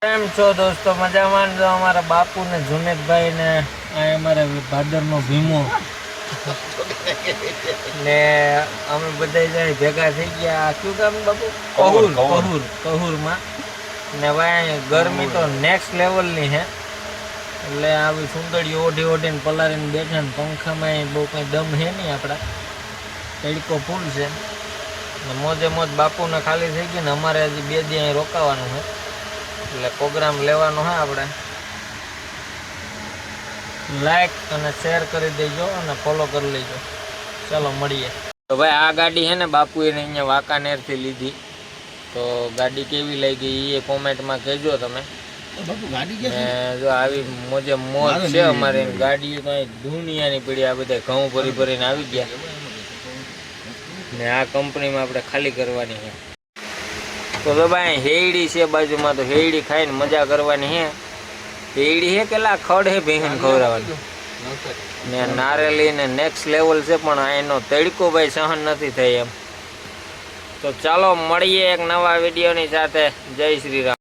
કેમ છો દોસ્તો? મજામાં? જો અમારા બાપુ ને જુનેદભાઈ ને આ અમારા ભાદરનો ભીમો ને અમે બધા જાય ભેગા થઈ ગયા. શું કામ બાપુ? કહુરમાં ને ભાઈ ગરમી તો નેક્સ્ટ લેવલની છે. એટલે આવી સુંદરી ઓઢી ઓઢીને પલારીને બેઠા ને પંખામાં બહુ કંઈ દમ છે નહીં. આપણા તડકો ફૂલ છે ને મોજે મોજ બાપુને ખાલી થઈ ગઈ ને અમારે હજી 2 દી અહીં રોકાવાનું છે. એટલે પ્રોગ્રામ લેવાનો હે. આપણે લાઈક અને શેર કરી દેજો અને ફોલો કરી લેજો. ચાલો મળીએ. તો ભાઈ આ ગાડી છે ને બાપુએ અહીંયા વાંકાનેરથી લીધી. તો ગાડી કેવી લાગી એ કોમેન્ટમાં કહેજો તમે. જો આવી મોજે મોજ છે અમારી ગાડી. કઈ દુનિયાની પડી. આ બધા ઘઉં ભરી ભરીને આવી ગયા ને આ કંપનીમાં આપણે ખાલી કરવાની છે. તો ભાઈ હેડી છે બાજુમાં. તો હેડી ખાઈને મજા કરવાની હે. હેડી હે કેલા ખડ હે ભેહન ખવડાવવાની ને નારેલી ને નેક્સ્ટ લેવલ છે. પણ એનો તડકો ભાઈ સહન નથી થઈ એમ. તો ચાલો મળીએ એક નવા વિડીયોની સાથે. જય શ્રી રામ.